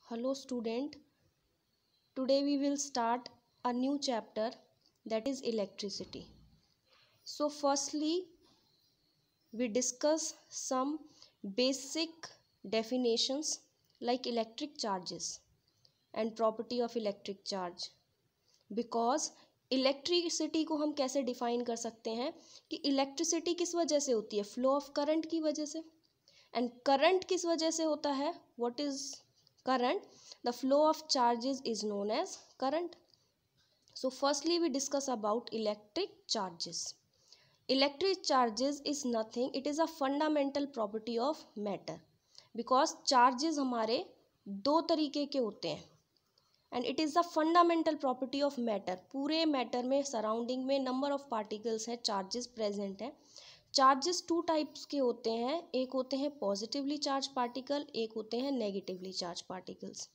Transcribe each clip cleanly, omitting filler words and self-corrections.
Hello student, today we will start a new chapter, that is electricity. So firstly we discuss some basic definitions like electric charges and property of electric charge. Because electricity को हम कैसे define कर सकते हैं कि electricity किस वजह से होती है, फ्लो ऑफ करंट की वजह से, एंड करंट किस वजह से होता है, what is current, the flow of charges is known as current. So firstly we discuss about electric charges. Electric charges is nothing, it is a fundamental property of matter, because charges हमारे दो तरीके के होते हैं and it is the fundamental property of matter. पूरे matter में surrounding में number of particles है, charges present है. चार्जेस टू टाइप्स के होते हैं, एक होते हैं पॉजिटिवली चार्ज पार्टिकल, एक होते हैं negatively charge particles.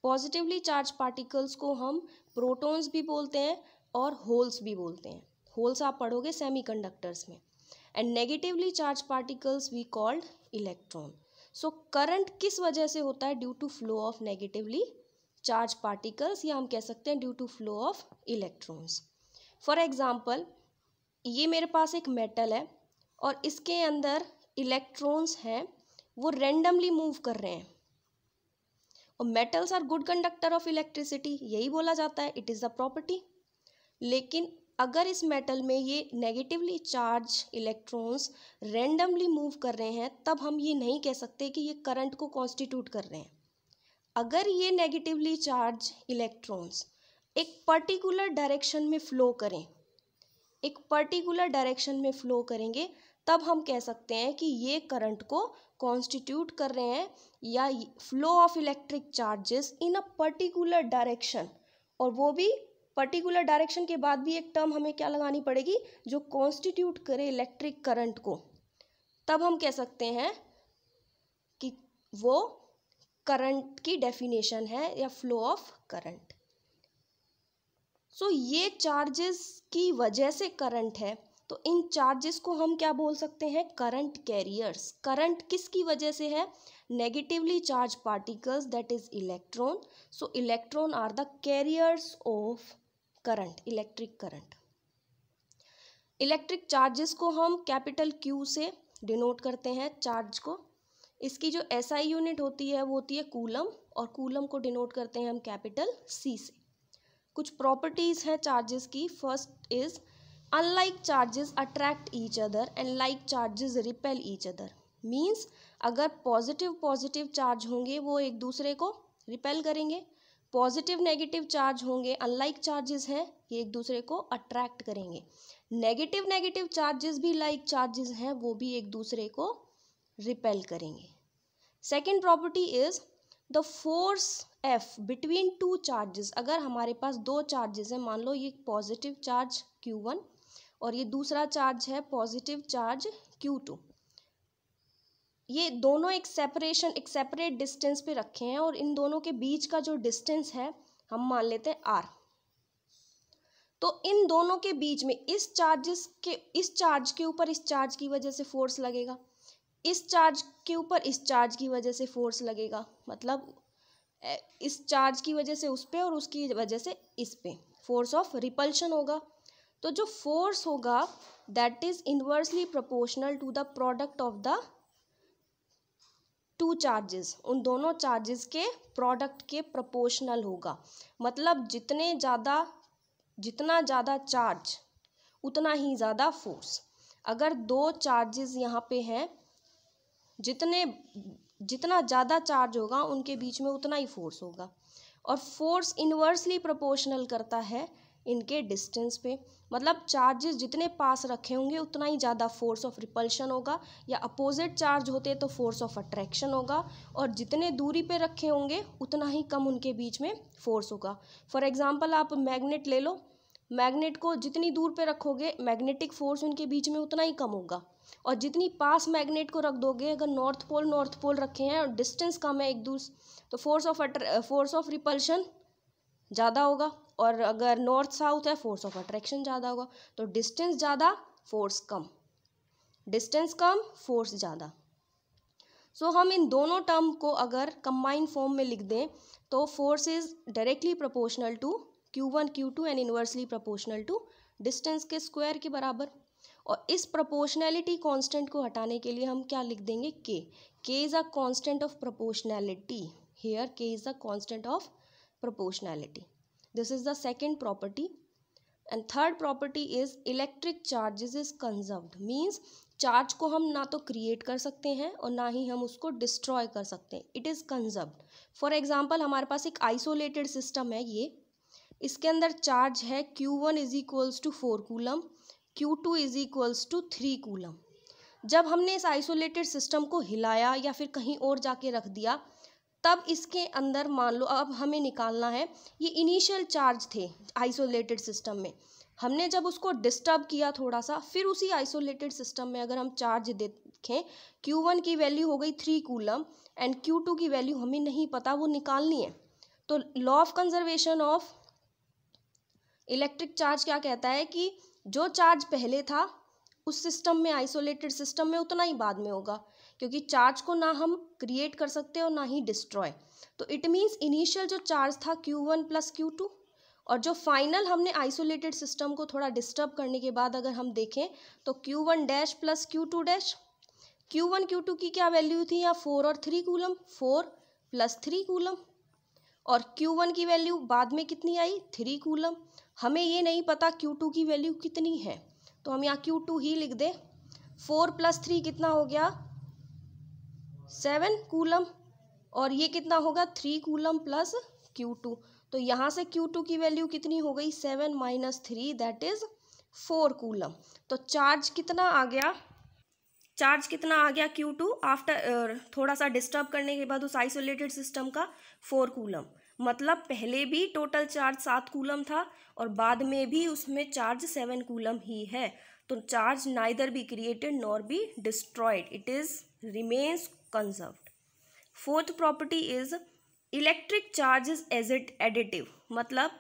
Positively charge particles को हम प्रोटॉन्स भी बोलते हैं और होल्स भी बोलते हैं. होल्स आप पढ़ोगे सेमीकंडक्टर्स में. And negatively charge particles we called electron. So current किस वजह से होता है, due to flow of negatively charge particles, या हम कह सकते हैं due to flow of electrons. For example ये मेरे पास एक मेटल है और इसके अंदर इलेक्ट्रॉन्स हैं, वो रेंडमली मूव कर रहे हैं. और metals are good conductor of electricity, यही बोला जाता है, इट इज़ द प्रॉपर्टी. लेकिन अगर इस मेटल में ये negatively charge electrons randomly move कर रहे हैं, तब हम ये नहीं कह सकते कि ये करंट को कॉन्स्टिट्यूट कर रहे हैं. अगर ये नेगेटिवली चार्ज इलेक्ट्रॉन्स एक पर्टिकुलर डायरेक्शन में फ़्लो करें, एक पर्टिकुलर डायरेक्शन में फ़्लो करेंगे, तब हम कह सकते हैं कि ये करंट को कॉन्स्टिट्यूट कर रहे हैं, या flow of electric charges in a particular direction. और वो भी पर्टिकुलर डायरेक्शन के बाद भी एक टर्म हमें क्या लगानी पड़ेगी, जो कॉन्स्टिट्यूट करे इलेक्ट्रिक करंट को. तब हम कह सकते हैं कि वो करंट की डेफिनेशन है, या फ्लो ऑफ करंट. सो ये चार्जेस की वजह से करंट है, तो इन चार्जेस को हम क्या बोल सकते हैं, करंट कैरियर्स. करंट किसकी वजह से है, negatively charge particles, that is electron. So electron are the carriers of current, electric current. Electric charges को हम कैपिटल क्यू से डिनोट करते हैं, चार्ज को. इसकी जो एसआई यूनिट होती है वो होती है कूलम, और कूलम को डिनोट करते हैं हम कैपिटल सी से. कुछ प्रॉपर्टीज़ हैं चार्जेस की. First is unlike charges attract each other and like charges repel each other. Means अगर पॉजिटिव चार्ज होंगे वो एक दूसरे को रिपेल करेंगे, पॉजिटिव नेगेटिव चार्ज होंगे, अनलाइक चार्जेस हैं, ये एक दूसरे को अट्रैक्ट करेंगे. नेगेटिव चार्जेस भी लाइक चार्जेस हैं, वो भी एक दूसरे को रिपेल करेंगे. Second property is the force F between two charges. अगर हमारे पास दो चार्जेस हैं, मान लो ये पॉजिटिव चार्ज Q1 और ये दूसरा चार्ज है पॉजिटिव चार्ज Q2. ये दोनों एक सेपरेट डिस्टेंस पे रखे हैं, और इन दोनों के बीच का जो डिस्टेंस है हम मान लेते हैं R. तो इन दोनों के बीच में इस चार्ज के ऊपर इस चार्ज की वजह से फोर्स लगेगा, इस चार्ज के ऊपर इस चार्ज की वजह से फोर्स लगेगा. मतलब इस चार्ज की वजह से उस पे और उसकी वजह से इस पे फोर्स ऑफ रिपल्शन होगा. तो जो फोर्स होगा that is inversely proportional to the product of the two charges. उन दोनों चार्जेस के प्रोडक्ट के प्रोपोर्शनल होगा. मतलब जितना ज़्यादा चार्ज उतना ही ज़्यादा फोर्स. अगर दो चार्जेस यहाँ पे हैं, जितना ज़्यादा चार्ज होगा उनके बीच में उतना ही फोर्स होगा. और फोर्स इन्वर्सली प्रोपोर्शनल करता है इनके डिस्टेंस पे. मतलब चार्जेस जितने पास रखे होंगे उतना ही ज़्यादा फोर्स ऑफ रिपल्शन होगा, या अपोजिट चार्ज होते तो फोर्स ऑफ अट्रैक्शन होगा, और जितने दूरी पे रखे होंगे उतना ही कम उनके बीच में फोर्स होगा. फॉर एग्जांपल आप मैग्नेट ले लो, मैग्नेट को जितनी दूर पे रखोगे मैग्नेटिक फोर्स उनके बीच में उतना ही कम होगा, और जितनी पास मैग्नेट को रख दोगे, अगर नॉर्थ पोल रखे हैं और डिस्टेंस कम है एक दूसरे, तो फोर्स ऑफ रिपल्शन ज़्यादा होगा, और अगर नॉर्थ साउथ है फोर्स ऑफ अट्रैक्शन ज़्यादा होगा. तो डिस्टेंस ज़्यादा फोर्स कम, डिस्टेंस कम फोर्स ज़्यादा. सो हम इन दोनों टर्म को अगर कंबाइंड फॉर्म में लिख दें तो force is directly proportional to Q1 Q2 and inversely proportional to distance के स्क्वायर के बराबर। और इस प्रोपोर्शनैलिटी कांस्टेंट को हटाने के लिए हम क्या लिख देंगे, K is a constant of proportionality. Here K is the constant of proportionality. This is the second property. And third property is electric charges is conserved. Means charge को हम ना तो क्रिएट कर सकते हैं और ना ही हम उसको डिस्ट्रॉय कर सकते हैं, it is conserved. For example हमारे पास एक आइसोलेटेड सिस्टम है, ये इसके अंदर चार्ज है Q1 is equals to 4 coulomb, Q2 is equals to 3 coulomb. जब हमने इस आइसोलेटेड सिस्टम को हिलाया या फिर कहीं और जाके रख दिया, तब इसके अंदर मान लो अब हमें निकालना है, ये इनिशियल चार्ज थे आइसोलेटेड सिस्टम में, हमने जब उसको डिस्टर्ब किया थोड़ा सा, फिर उसी आइसोलेटेड सिस्टम में अगर हम चार्ज देखें, Q1 की वैल्यू हो गई 3 कूलम एंड Q2 की वैल्यू हमें नहीं पता, वो निकालनी है। तो law of conservation of electric charge क्या कहता है कि जो चार्ज पहले था उस सिस्टम में, आइसोलेटेड सिस्टम में, उतना ही बाद में होगा, क्योंकि चार्ज को ना हम क्रिएट कर सकते और ना ही डिस्ट्रॉय। तो इट मीन्स इनिशियल जो चार्ज था Q1 प्लस Q2, और जो फाइनल हमने आइसोलेटेड सिस्टम को थोड़ा डिस्टर्ब करने के बाद अगर हम देखें तो Q1 dash plus Q2 dash. Q1 Q2 की क्या वैल्यू थी यहाँ, 4 और 3 कूलम, 4 प्लस 3 कूलम, और Q1 की वैल्यू बाद में कितनी आई, 3 कूलम। हमें ये नहीं पता Q2 की वैल्यू कितनी है, तो हम यहाँ Q2 ही लिख दें। 4 प्लस 3 कितना हो गया, 7 कूलम, और ये कितना होगा 3 कूलम प्लस Q2। तो यहाँ से Q2 की वैल्यू कितनी हो गई, 7 माइनस 3 दैट इज 4 कूलम। तो चार्ज कितना आ गया, Q2 आफ्टर थोड़ा सा डिस्टर्ब करने के बाद उस आइसोलेटेड सिस्टम का 4 कूलम। मतलब पहले भी टोटल चार्ज 7 कूलम था और बाद में भी उसमें चार्ज 7 कूलम ही है। तो charge neither be created nor be destroyed, it is remains conserved. Fourth property is electric charge is additive, मतलब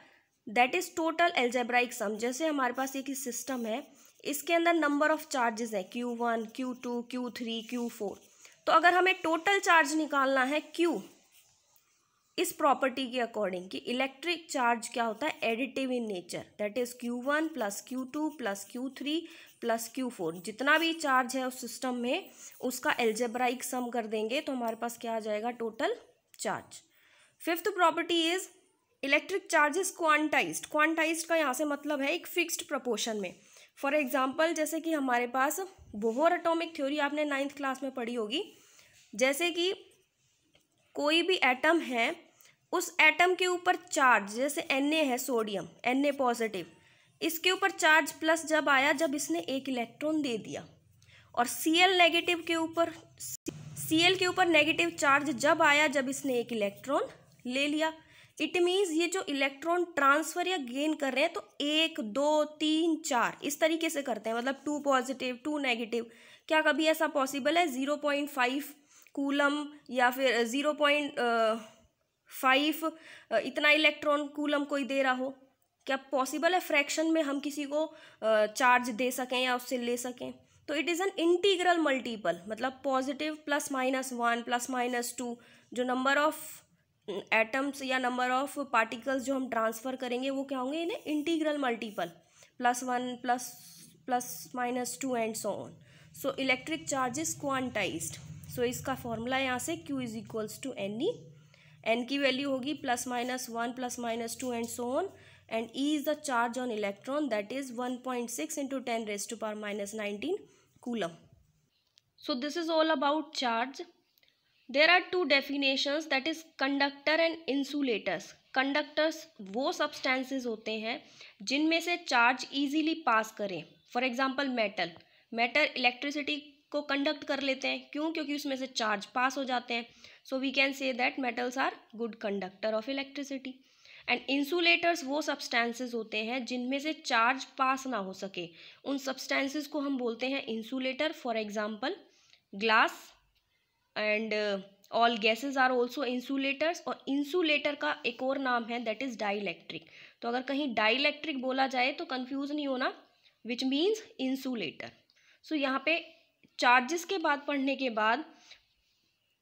दैट इज टोटल एल्जेब्राइक सम। जैसे हमारे पास एक सिस्टम है, इसके अंदर नंबर ऑफ चार्जेस है Q1 Q2 Q3 Q4। तो अगर हमें टोटल चार्ज निकालना है Q, इस प्रॉपर्टी के अकॉर्डिंग कि इलेक्ट्रिक चार्ज क्या होता है, additive in nature, that is Q1 plus Q2 plus Q3 plus Q4। जितना भी चार्ज है उस सिस्टम में उसका एल्जेब्राइक सम कर देंगे तो हमारे पास क्या आ जाएगा, total charge. Fifth property is electric charge is quantized. Quantized का यहाँ से मतलब है एक फिक्स्ड प्रोपोर्शन में। फॉर एग्जाम्पल जैसे कि हमारे पास बोहर एटॉमिक थ्योरी आपने 9th क्लास में पढ़ी होगी। जैसे कि कोई भी एटम है, उस एटम के ऊपर चार्ज, जैसे Na है सोडियम, Na पॉजिटिव, इसके ऊपर चार्ज प्लस जब आया जब इसने एक इलेक्ट्रॉन दे दिया, और Cl नेगेटिव के ऊपर, Cl के ऊपर नेगेटिव चार्ज जब आया जब इसने एक इलेक्ट्रॉन ले लिया। इट मीन्स ये जो इलेक्ट्रॉन ट्रांसफर या गेन कर रहे हैं तो 1 2 3 4 इस तरीके से करते हैं, मतलब 2 पॉजिटिव 2 नेगेटिव। क्या कभी ऐसा पॉसिबल है 0.5 कूलम या फिर 0.5 इतना इलेक्ट्रॉन कूलम कोई दे रहा हो? क्या पॉसिबल है फ्रैक्शन में हम किसी को चार्ज दे सकें या उससे ले सकें? तो it is an integral multiple, मतलब positive plus minus 1 plus minus 2, जो नंबर ऑफ एटम्स या नंबर ऑफ पार्टिकल्स जो हम ट्रांसफ़र करेंगे वो क्या होंगे, इन्हें integral multiple, +1 plus minus 2 and so on. So electric charge is quantized. So इसका फॉर्मूला यहाँ से Q is equals to NE, N की वैल्यू होगी +-1 +-2 and so on, and E is the charge on electron, that is 1.6 × 10⁻⁻19 coulomb. So this is all about charge. There are two definitions, that is conductor and insulators. Conductors वो substances होते हैं जिनमें से charge easily पास करें। For example metal electricity को conduct कर लेते हैं, क्यों? क्योंकि उसमें से चार्ज पास हो जाते हैं। So we can say that metals are good conductor of electricity. And insulators वो सब्सटेंसेज होते हैं जिनमें से चार्ज पास ना हो सके, उन सब्सटेंसेज को हम बोलते हैं insulator. For example glass and all gases are also insulators. और इंसुलेटर का एक और नाम है दैट इज डाइलेक्ट्रिक। तो अगर कहीं डाइलेक्ट्रिक बोला जाए तो कंफ्यूज नहीं होना, विच मीन्स इंसुलेटर। सो यहाँ पे चार्जेस के बाद पढ़ने के बाद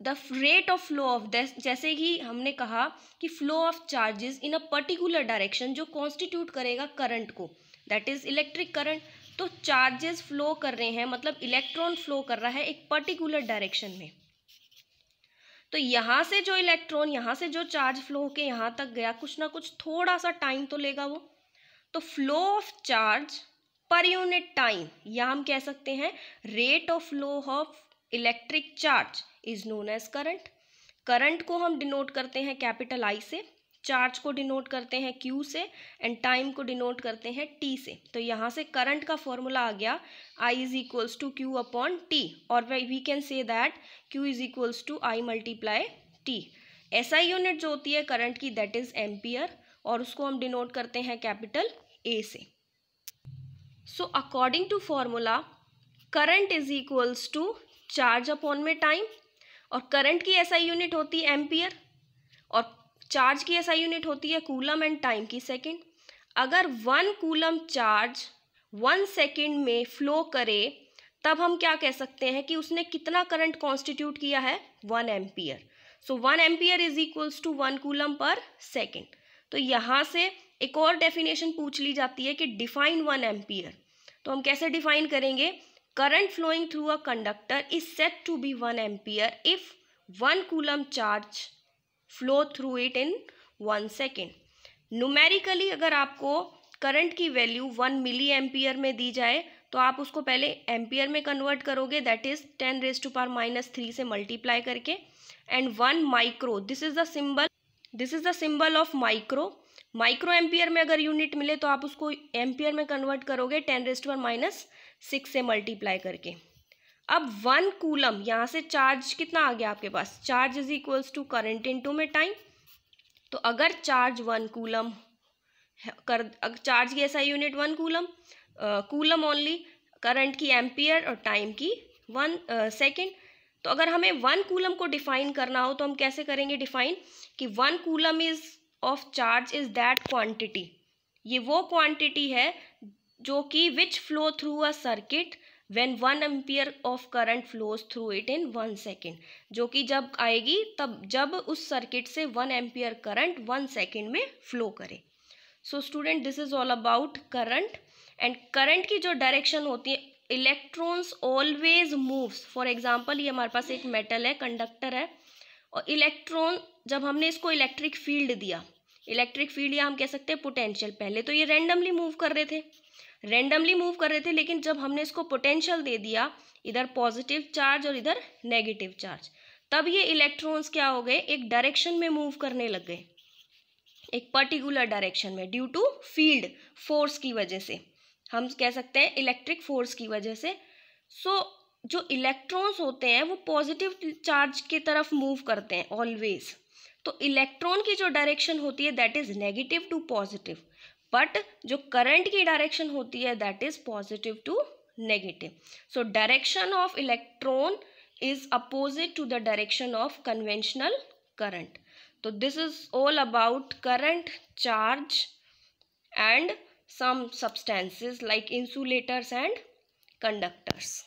the rate of flow of this, जैसे कि हमने कहा कि flow of charges in a particular direction जो कॉन्स्टिट्यूट करेगा करंट को, दैट इज इलेक्ट्रिक करंट। तो चार्जेस फ्लो कर रहे हैं, मतलब इलेक्ट्रॉन फ्लो कर रहा है एक पर्टिकुलर डायरेक्शन में। तो यहाँ से जो इलेक्ट्रॉन, यहाँ से जो चार्ज फ्लो होके यहाँ तक गया, कुछ ना कुछ थोड़ा सा टाइम तो लेगा वो। तो flow of charge per unit time, या हम कह सकते हैं rate of flow of electric charge is known as current. Current को हम डिनोट करते हैं कैपिटल आई से, चार्ज को डिनोट करते हैं क्यू से, एंड टाइम को डिनोट करते हैं टी से। तो यहाँ से करंट का फॉर्मूला आ गया I is equals to Q upon T, और we can say that Q is equals to I multiply T. SI unit जो होती है करंट की, दैट इज एम्पियर, और उसको हम डिनोट करते हैं कैपिटल ए से। So according to formula current is equals to charge upon में टाइम, और करंट की एसआई यूनिट होती है एम्पियर, और चार्ज की एसआई यूनिट होती है कूलम, एंड टाइम की सेकेंड। अगर 1 कूलम चार्ज 1 सेकेंड में फ्लो करे, तब हम क्या कह सकते हैं कि उसने कितना करंट कॉन्स्टिट्यूट किया है, 1 ampere. So 1 ampere is equals to 1 coulomb per second. तो यहाँ से एक और डेफिनेशन पूछ ली जाती है कि डिफाइन 1 एम्पियर। तो हम कैसे डिफाइन करेंगे, current flowing through a conductor is said to be 1 ampere if 1 coulomb charge flow through it in 1 second. Numerically अगर आपको करंट की वैल्यू 1 मिली एम्पियर में दी जाए, तो आप उसको पहले एम्पियर में कन्वर्ट करोगे, दैट इज 10⁻³ से मल्टीप्लाई करके, and 1 micro, this is the symbol of micro. Micro ampere में अगर यूनिट मिले तो आप उसको एम्पियर में कन्वर्ट करोगे 10⁻⁶ से मल्टीप्लाई करके। अब 1 कूलम, यहाँ से चार्ज कितना आ गया आपके पास, charge is equals to current into में टाइम। तो अगर चार्ज 1 कूलम चार्ज की SI unit 1 coulomb, coulomb only, current की एम्पियर और टाइम की 1 सेकेंड। तो अगर हमें 1 कूलम को डिफाइन करना हो तो हम कैसे करेंगे डिफाइन, कि 1 coulomb is of charge is that quantity, ये वो क्वांटिटी है जो कि विच flow through a circuit when 1 ampere of current flows through it in 1 second, जो कि जब आएगी तब जब उस सर्किट से 1 एम्पियर करंट 1 सेकेंड में फ्लो करे। So student, this is all about current. And current की जो डायरेक्शन होती है, electrons always moves. For example, ये हमारे पास एक मेटल है, कंडक्टर है, और इलेक्ट्रॉन, जब हमने इसको इलेक्ट्रिक फील्ड दिया, इलेक्ट्रिक फील्ड या हम कह सकते हैं पोटेंशियल, पहले तो ये रैंडमली मूव कर रहे थे, लेकिन जब हमने इसको पोटेंशियल दे दिया, इधर पॉजिटिव चार्ज और इधर नेगेटिव चार्ज, तब ये इलेक्ट्रॉन्स क्या हो गए, एक डायरेक्शन में मूव करने लग गए, एक पर्टिकुलर डायरेक्शन में, ड्यू टू फील्ड फोर्स की वजह से, हम कह सकते हैं इलेक्ट्रिक फोर्स की वजह से। सो जो इलेक्ट्रॉन्स होते हैं वो पॉजिटिव चार्ज की तरफ मूव करते हैं ऑलवेज। तो इलेक्ट्रॉन की जो डायरेक्शन होती है that is negative to positive, but जो करंट की डायरेक्शन होती है that is positive to negative. So direction of electron is opposite to the direction of conventional current. So this is all about current, charge and some substances like insulators and conductors.